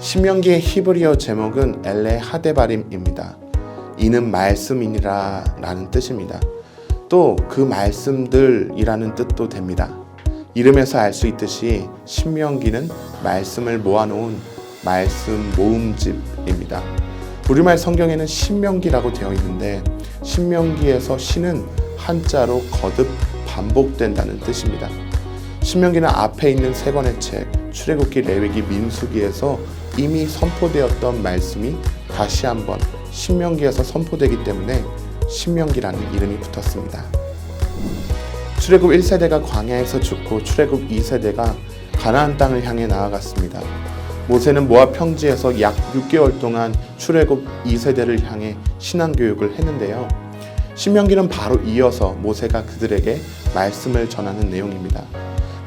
신명기의 히브리어 제목은 엘레 하데바림입니다. 이는 말씀이니라 라는 뜻입니다. 또 그 말씀들이라는 뜻도 됩니다. 이름에서 알 수 있듯이 신명기는 말씀을 모아놓은 말씀 모음집입니다. 우리말 성경에는 신명기라고 되어 있는데 신명기에서 신은 한자로 거듭 반복된다는 뜻입니다. 신명기는 앞에 있는 세 권의 책 출애굽기, 레위기, 민수기에서 이미 선포되었던 말씀이 다시 한번 신명기에서 선포되기 때문에 신명기라는 이름이 붙었습니다. 출애굽 1세대가 광야에서 죽고 출애굽 2세대가 가나안 땅을 향해 나아갔습니다. 모세는 모압 평지에서 약 6개월 동안 출애굽 2세대를 향해 신앙교육을 했는데요. 신명기는 바로 이어서 모세가 그들에게 말씀을 전하는 내용입니다.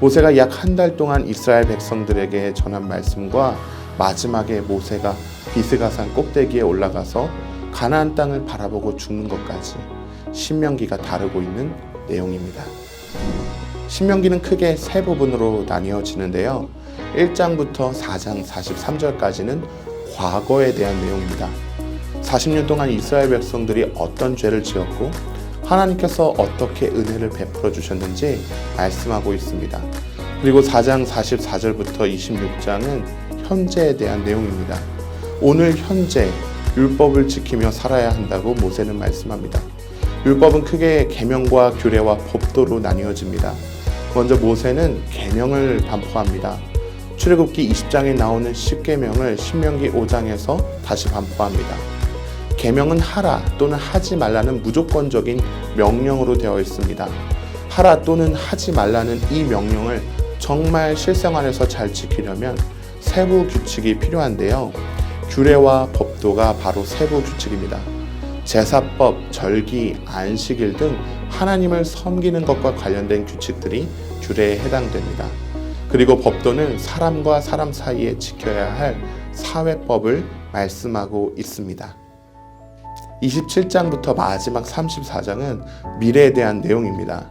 모세가 약 한 달 동안 이스라엘 백성들에게 전한 말씀과 마지막에 모세가 비스가산 꼭대기에 올라가서 가나안 땅을 바라보고 죽는 것까지 신명기가 다루고 있는 내용입니다. 신명기는 크게 세 부분으로 나뉘어지는데요. 1장부터 4장 43절까지는 과거에 대한 내용입니다. 40년 동안 이스라엘 백성들이 어떤 죄를 지었고 하나님께서 어떻게 은혜를 베풀어 주셨는지 말씀하고 있습니다. 그리고 4장 44절부터 26장은 현재에 대한 내용입니다. 오늘 현재 율법을 지키며 살아야 한다고 모세는 말씀합니다. 율법은 크게 계명과 규례와 법도로 나뉘어집니다. 먼저 모세는 계명을 반포합니다. 출애굽기 20장에 나오는 10계명을 신명기 5장에서 다시 반포합니다. 계명은 하라 또는 하지 말라는 무조건적인 명령으로 되어 있습니다. 하라 또는 하지 말라는 이 명령을 정말 실생활에서 잘 지키려면 세부 규칙이 필요한데요. 규례와 법도가 바로 세부 규칙입니다. 제사법, 절기, 안식일 등 하나님을 섬기는 것과 관련된 규칙들이 규례에 해당됩니다. 그리고 법도는 사람과 사람 사이에 지켜야 할 사회법을 말씀하고 있습니다. 27장부터 마지막 34장은 미래에 대한 내용입니다.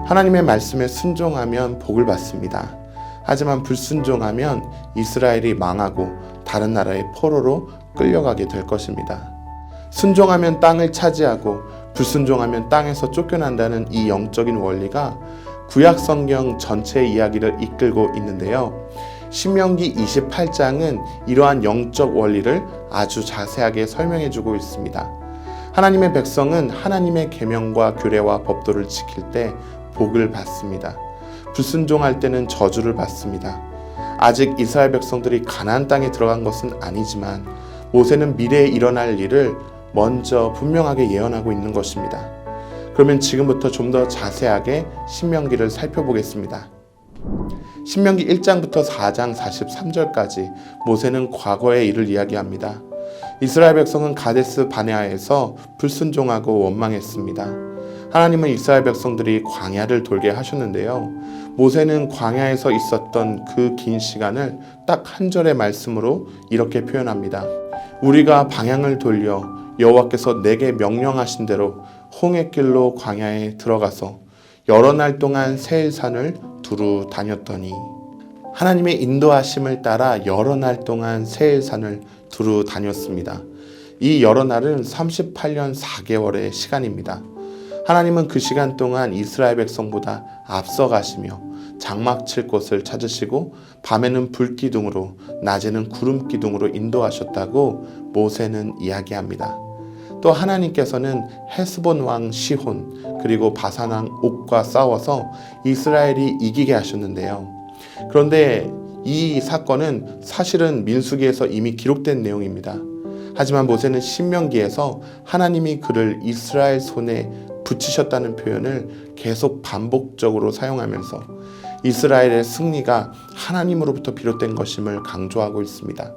하나님의 말씀에 순종하면 복을 받습니다. 하지만 불순종하면 이스라엘이 망하고 다른 나라의 포로로 끌려가게 될 것입니다. 순종하면 땅을 차지하고 불순종하면 땅에서 쫓겨난다는 이 영적인 원리가 구약 성경 전체 이야기를 이끌고 있는데요. 신명기 28장은 이러한 영적 원리를 아주 자세하게 설명해 주고 있습니다. 하나님의 백성은 하나님의 계명과 규례와 법도를 지킬 때 복을 받습니다. 불순종할 때는 저주를 받습니다. 아직 이스라엘 백성들이 가나안 땅에 들어간 것은 아니지만 모세는 미래에 일어날 일을 먼저 분명하게 예언하고 있는 것입니다. 그러면 지금부터 좀 더 자세하게 신명기를 살펴보겠습니다. 신명기 1장부터 4장 43절까지 모세는 과거의 일을 이야기합니다. 이스라엘 백성은 가데스 바네아에서 불순종하고 원망했습니다. 하나님은 이스라엘 백성들이 광야를 돌게 하셨는데요. 모세는 광야에서 있었던 그 긴 시간을 딱 한 절의 말씀으로 이렇게 표현합니다. 우리가 방향을 돌려 여호와께서 내게 명령하신 대로 홍해길로 광야에 들어가서 여러 날 동안 세일산을 두루 다녔더니 하나님의 인도하심을 따라 여러 날 동안 세일산을 두루 다녔습니다. 이 여러 날은 38년 4개월의 시간입니다. 하나님은 그 시간 동안 이스라엘 백성보다 앞서 가시며 장막 칠 곳을 찾으시고 밤에는 불기둥으로 낮에는 구름기둥으로 인도하셨다고 모세는 이야기합니다. 또 하나님께서는 헤스본 왕 시혼 그리고 바산 왕 옥과 싸워서 이스라엘이 이기게 하셨는데요. 그런데 이 사건은 사실은 민수기에서 이미 기록된 내용입니다. 하지만 모세는 신명기에서 하나님이 그를 이스라엘 손에 붙이셨다는 표현을 계속 반복적으로 사용하면서 이스라엘의 승리가 하나님으로부터 비롯된 것임을 강조하고 있습니다.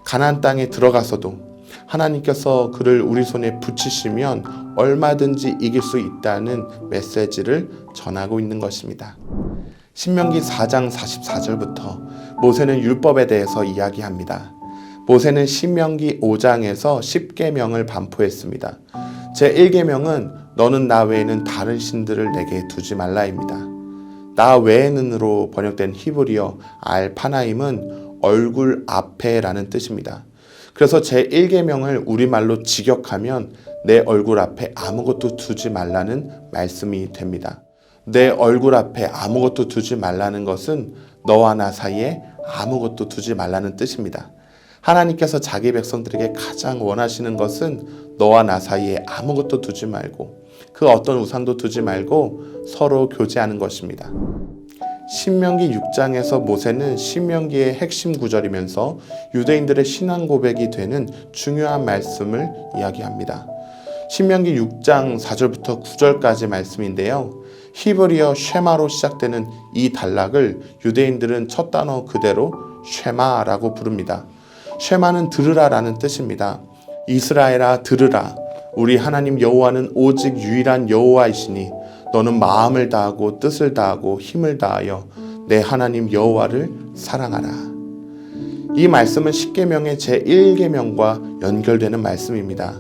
가나안 땅에 들어가서도 하나님께서 그를 우리 손에 붙이시면 얼마든지 이길 수 있다는 메시지를 전하고 있는 것입니다. 신명기 4장 44절부터 모세는 율법에 대해서 이야기합니다. 모세는 신명기 5장에서 10계명을 반포했습니다. 제1계명은 너는 나 외에는 다른 신들을 내게 두지 말라입니다. 나 외에는으로 번역된 히브리어 알파나임은 얼굴 앞에라는 뜻입니다. 그래서 제1계명을 우리말로 직역하면 내 얼굴 앞에 아무것도 두지 말라는 말씀이 됩니다. 내 얼굴 앞에 아무것도 두지 말라는 것은 너와 나 사이에 아무것도 두지 말라는 뜻입니다. 하나님께서 자기 백성들에게 가장 원하시는 것은 너와 나 사이에 아무것도 두지 말고 그 어떤 우상도 두지 말고 서로 교제하는 것입니다. 신명기 6장에서 모세는 신명기의 핵심 구절이면서 유대인들의 신앙 고백이 되는 중요한 말씀을 이야기합니다. 신명기 6장 4절부터 9절까지 말씀인데요. 히브리어 쉐마로 시작되는 이 단락을 유대인들은 첫 단어 그대로 쉐마라고 부릅니다. 쉐마는 들으라라는 뜻입니다. 이스라엘아 들으라. 우리 하나님 여호와는 오직 유일한 여호와이시니 너는 마음을 다하고 뜻을 다하고 힘을 다하여 내 하나님 여호와를 사랑하라. 이 말씀은 십계명의 제1계명과 연결되는 말씀입니다.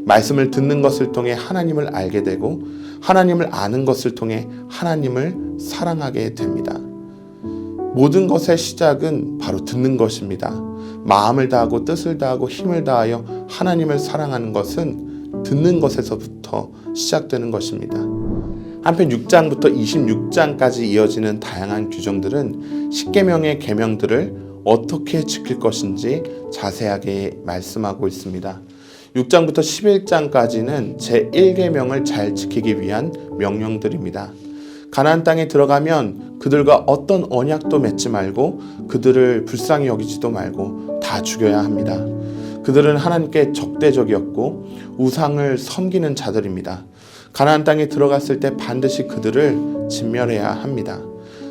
말씀을 듣는 것을 통해 하나님을 알게 되고 하나님을 아는 것을 통해 하나님을 사랑하게 됩니다. 모든 것의 시작은 바로 듣는 것입니다. 마음을 다하고 뜻을 다하고 힘을 다하여 하나님을 사랑하는 것은 듣는 것에서부터 시작되는 것입니다. 한편 6장부터 26장까지 이어지는 다양한 규정들은 십계명의 계명들을 어떻게 지킬 것인지 자세하게 말씀하고 있습니다. 6장부터 11장까지는 제1계명을 잘 지키기 위한 명령들입니다. 가나안 땅에 들어가면 그들과 어떤 언약도 맺지 말고 그들을 불쌍히 여기지도 말고 다 죽여야 합니다. 그들은 하나님께 적대적이었고 우상을 섬기는 자들입니다. 가나안 땅에 들어갔을 때 반드시 그들을 진멸해야 합니다.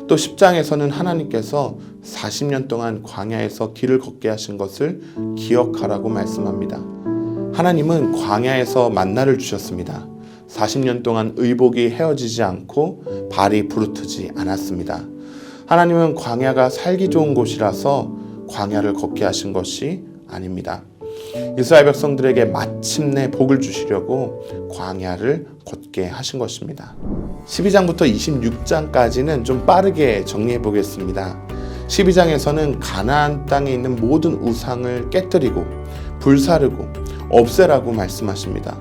또 10장에서는 하나님께서 40년 동안 광야에서 길을 걷게 하신 것을 기억하라고 말씀합니다. 하나님은 광야에서 만나를 주셨습니다. 40년 동안 의복이 헤어지지 않고 발이 부르트지 않았습니다. 하나님은 광야가 살기 좋은 곳이라서 광야를 걷게 하신 것이 아닙니다. 이스라엘 백성들에게 마침내 복을 주시려고 광야를 걷게 하신 것입니다. 12장부터 26장까지는 좀 빠르게 정리해 보겠습니다. 12장에서는 가나안 땅에 있는 모든 우상을 깨뜨리고 불사르고 없애라고 말씀하십니다.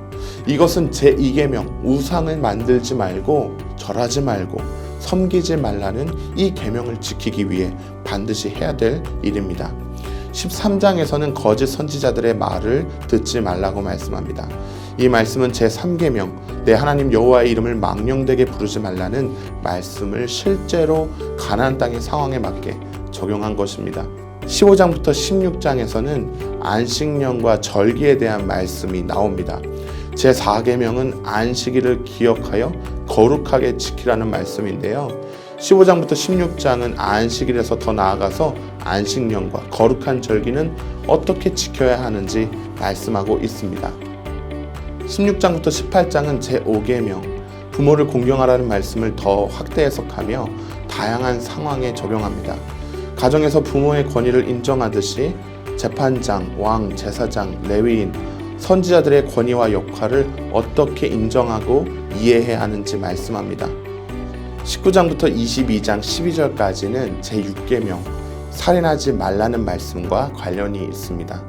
이것은 제2계명 우상을 만들지 말고 절하지 말고 섬기지 말라는 이 계명을 지키기 위해 반드시 해야 될 일입니다. 13장에서는 거짓 선지자들의 말을 듣지 말라고 말씀합니다. 이 말씀은 제3계명 내 하나님 여호와의 이름을 망령되게 부르지 말라는 말씀을 실제로 가나안 땅의 상황에 맞게 적용한 것입니다. 15장부터 16장에서는 안식년과 절기에 대한 말씀이 나옵니다. 제4계명은 안식일을 기억하여 거룩하게 지키라는 말씀인데요. 15장부터 16장은 안식일에서 더 나아가서 안식년과 거룩한 절기는 어떻게 지켜야 하는지 말씀하고 있습니다. 16장부터 18장은 제5계명 부모를 공경하라는 말씀을 더 확대 해석하며 다양한 상황에 적용합니다. 가정에서 부모의 권위를 인정하듯이 재판장, 왕, 제사장, 레위인, 선지자들의 권위와 역할을 어떻게 인정하고 이해해야 하는지 말씀합니다. 19장부터 22장 12절까지는 제6계명 살인하지 말라는 말씀과 관련이 있습니다.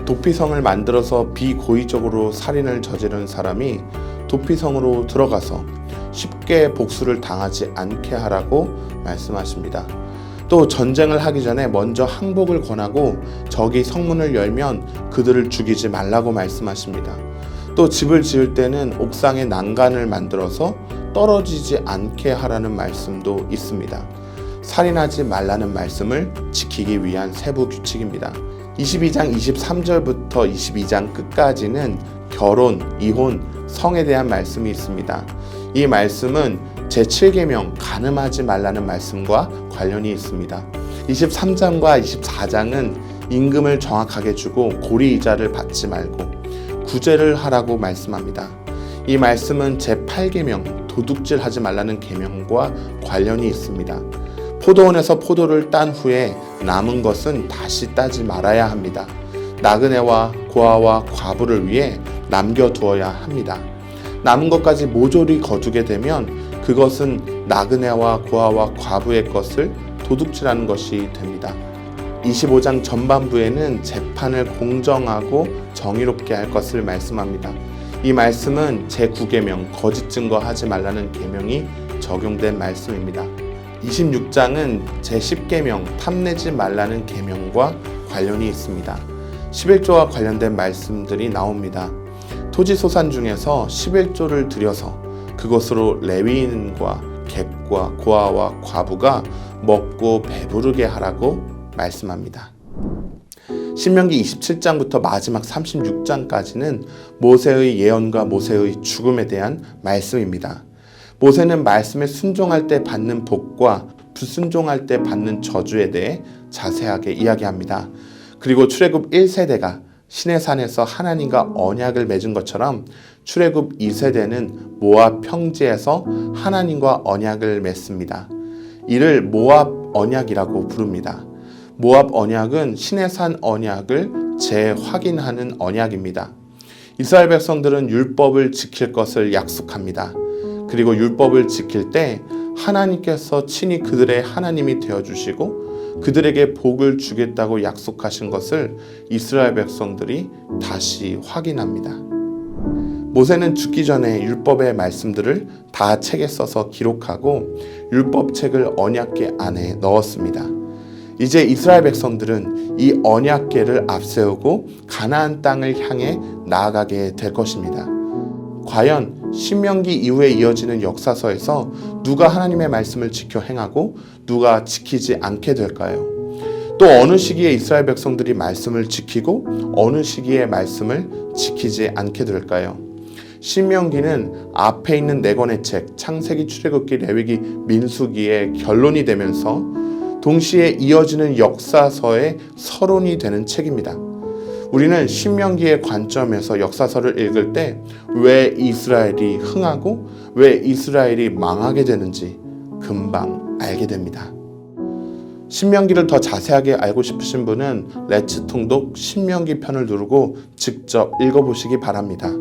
도피성을 만들어서 비고의적으로 살인을 저지른 사람이 도피성으로 들어가서 쉽게 복수를 당하지 않게 하라고 말씀하십니다. 또 전쟁을 하기 전에 먼저 항복을 권하고 적이 성문을 열면 그들을 죽이지 말라고 말씀하십니다. 또 집을 지을 때는 옥상에 난간을 만들어서 떨어지지 않게 하라는 말씀도 있습니다. 살인하지 말라는 말씀을 지키기 위한 세부 규칙입니다. 22장 23절부터 22장 끝까지는 결혼, 이혼, 성에 대한 말씀이 있습니다. 이 말씀은 제7계명 간음하지 말라는 말씀과 관련이 있습니다. 23장과 24장은 임금을 정확하게 주고 고리이자를 받지 말고 구제를 하라고 말씀합니다. 이 말씀은 제8계명 도둑질하지 말라는 계명과 관련이 있습니다. 포도원에서 포도를 딴 후에 남은 것은 다시 따지 말아야 합니다. 나그네와 고아와 과부를 위해 남겨두어야 합니다. 남은 것까지 모조리 거두게 되면 그것은 나그네와 고아와 과부의 것을 도둑질하는 것이 됩니다. 25장 전반부에는 재판을 공정하고 정의롭게 할 것을 말씀합니다. 이 말씀은 제9계명 거짓 증거하지 말라는 계명이 적용된 말씀입니다. 26장은 제10계명 탐내지 말라는 계명과 관련이 있습니다. 11조와 관련된 말씀들이 나옵니다. 토지소산 중에서 11조를 들여서 그것으로 레위인과 객과 고아와 과부가 먹고 배부르게 하라고 말씀합니다. 신명기 27장부터 마지막 36장까지는 모세의 예언과 모세의 죽음에 대한 말씀입니다. 모세는 말씀에 순종할 때 받는 복과 불순종할 때 받는 저주에 대해 자세하게 이야기합니다. 그리고 출애굽 1세대가 시내산에서 하나님과 언약을 맺은 것처럼 출애굽 2세대는 모압 평지에서 하나님과 언약을 맺습니다. 이를 모압 언약이라고 부릅니다. 모압 언약은 시내산 언약을 재확인하는 언약입니다. 이스라엘 백성들은 율법을 지킬 것을 약속합니다. 그리고 율법을 지킬 때 하나님께서 친히 그들의 하나님이 되어주시고 그들에게 복을 주겠다고 약속하신 것을 이스라엘 백성들이 다시 확인합니다. 모세는 죽기 전에 율법의 말씀들을 다 책에 써서 기록하고 율법책을 언약궤 안에 넣었습니다. 이제 이스라엘 백성들은 이 언약궤를 앞세우고 가나안 땅을 향해 나아가게 될 것입니다. 과연 신명기 이후에 이어지는 역사서에서 누가 하나님의 말씀을 지켜 행하고 누가 지키지 않게 될까요? 또 어느 시기에 이스라엘 백성들이 말씀을 지키고 어느 시기에 말씀을 지키지 않게 될까요? 신명기는 앞에 있는 네 권의 책 창세기, 출애굽기, 레위기, 민수기의 결론이 되면서 동시에 이어지는 역사서의 서론이 되는 책입니다. 우리는 신명기의 관점에서 역사서를 읽을 때 왜 이스라엘이 흥하고 왜 이스라엘이 망하게 되는지 금방 알게 됩니다. 신명기를 더 자세하게 알고 싶으신 분은 레츠 통독 신명기 편을 누르고 직접 읽어보시기 바랍니다.